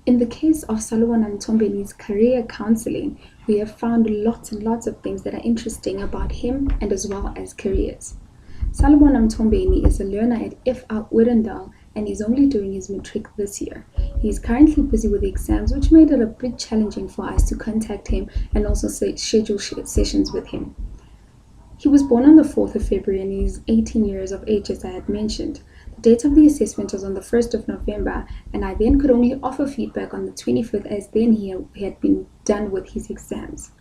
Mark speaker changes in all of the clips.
Speaker 1: In the case of Salubona Mtombeni's career counseling, we have found lots and lots of things that are interesting about him and as well as careers. Salubona Mtombeni is a learner at FR Urendal and is only doing his matric this year. He is currently busy with the exams, which made it a bit challenging for us to contact him and also schedule sessions with him. He was born on the 4th of February and he is 18 years of age, as I had mentioned. The date of the assessment was on the 1st of November, and I then could only offer feedback on the 25th, as then he had been done with his exams.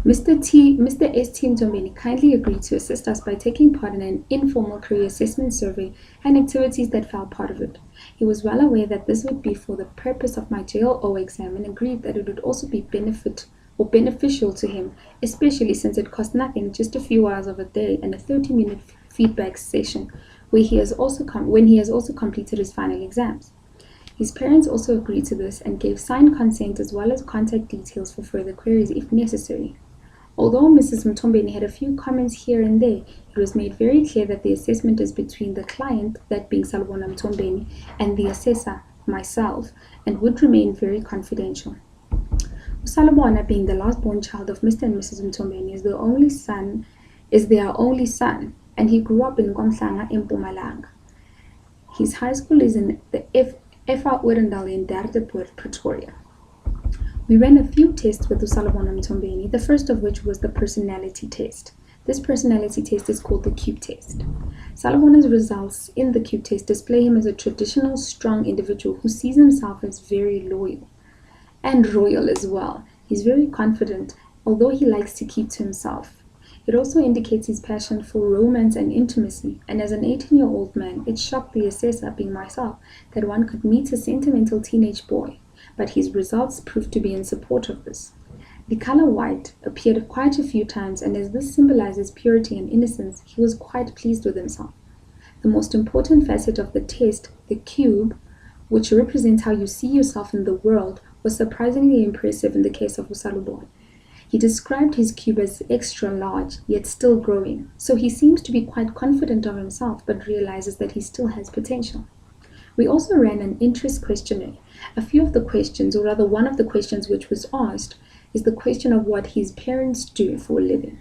Speaker 1: Mr. S. T. Mtombeni kindly agreed to assist us by taking part in an informal career assessment survey and activities that fell part of it. He was well aware that this would be for the purpose of my Jlo exam and agreed that it would also be beneficial to him, especially since it cost nothing, just a few hours of a day and a 30-minute feedback session when he has also completed his final exams. His parents also agreed to this and gave signed consent as well as contact details for further queries if necessary. Although Mrs. Mtombeni had a few comments here and there, it was made very clear that the assessment is between the client, that being Salubona Mtombeni, and the assessor, myself, and would remain very confidential. Salubona, being the last born child of Mr. and Mrs. Mtombeni, is their only son, and he grew up in Nkomhlanga in Mpumalanga. His high school is in the FR Urendal in University Pretoria. We ran a few tests with Salubona Mtombeni, the first of which was the personality test. This personality test is called the Cube test. Salubona's results in the Cube test display him as a traditional, strong individual who sees himself as very loyal and royal as well. He's very confident, although he likes to keep to himself. It also indicates his passion for romance and intimacy, and as an 18-year-old man, it shocked the assessor, being myself, that one could meet a sentimental teenage boy, but his results proved to be in support of this. The color white appeared quite a few times, and as this symbolizes purity and innocence, he was quite pleased with himself. The most important facet of the test, the cube, which represents how you see yourself in the world, was surprisingly impressive in the case of Salubona. He described his cube as extra large, yet still growing, so he seems to be quite confident of himself, but realizes that he still has potential. We also ran an interest questionnaire. A few of the questions, or rather one of the questions which was asked, is the question of what his parents do for a living.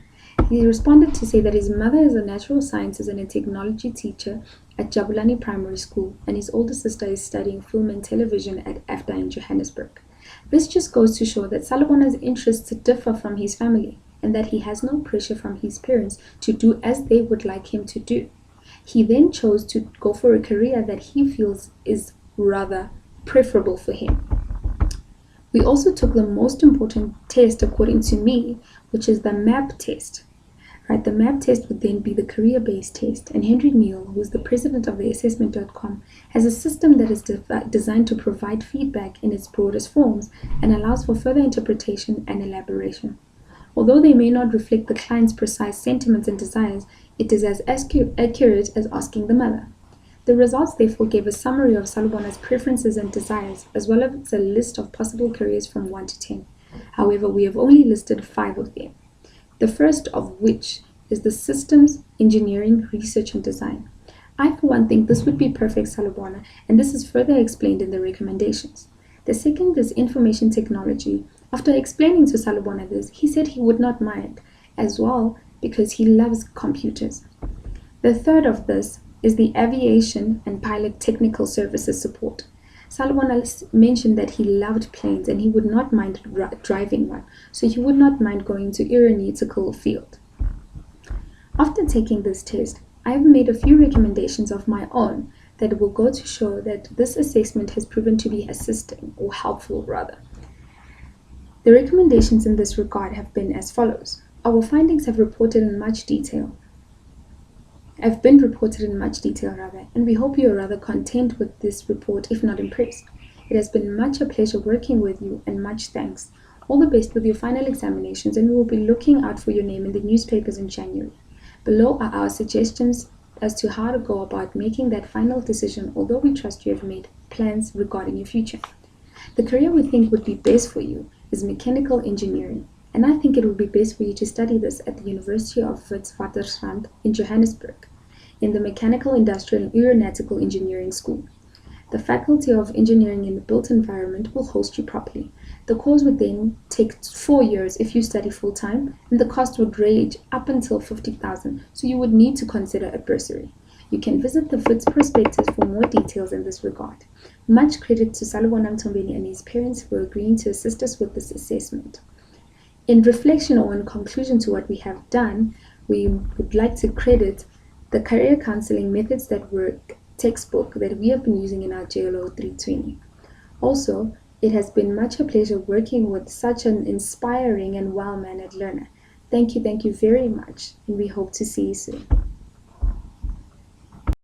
Speaker 1: He responded to say that his mother is a natural sciences and a technology teacher at Jabulani Primary School, and his older sister is studying film and television at AFDA in Johannesburg. This just goes to show that Salubona's interests differ from his family, and that he has no pressure from his parents to do as they would like him to do. He then chose to go for a career that he feels is rather preferable for him. We also took the most important test, according to me, which is the MAP test. Right, the MAP test would then be the career-based test, and Henry Neal, who is the president of the assessment.com, has a system that is designed to provide feedback in its broadest forms and allows for further interpretation and elaboration. Although they may not reflect the client's precise sentiments and desires, it is as accurate as asking the mother. The results therefore gave a summary of Salubona's preferences and desires, as well as a list of possible careers from 1 to 10. However, we have only listed 5 of them. The first of which is the Systems, Engineering, Research and Design. I, for one, think this would be perfect Salubona, and this is further explained in the recommendations. The second is Information Technology. After explaining to Salubona this, he said he would not mind, as well because he loves computers. The third of this is the Aviation and Pilot Technical Services Support. Salubona mentioned that he loved planes and he would not mind driving one, so he would not mind going to aeronautical field. After taking this test, I have made a few recommendations of my own that will go to show that this assessment has proven to be assisting, or helpful rather. The recommendations in this regard have been as follows. Our findings have been reported in much detail, and we hope you are rather content with this report, if not impressed. It has been much a pleasure working with you, and much thanks. All the best with your final examinations, and we will be looking out for your name in the newspapers in January. Below are our suggestions as to how to go about making that final decision, although we trust you have made plans regarding your future. The career we think would be best for you is mechanical engineering, and I think it would be best for you to study this at the University of Witwatersrand in Johannesburg, in the Mechanical, Industrial and Aeronautical Engineering School. The Faculty of Engineering in the Built Environment will host you properly. The course would then take 4 years if you study full-time, and the cost would range up until 50,000, so you would need to consider a bursary. You can visit the FITS prospectus for more details in this regard. Much credit to Salubona Mtombeni and his parents for agreeing to assist us with this assessment. In reflection or in conclusion to what we have done, we would like to credit the career counseling methods that were textbook that we have been using in our Jlo 320. Also, it has been much a pleasure working with such an inspiring and well-mannered learner. Thank you very much, and we hope to see you soon.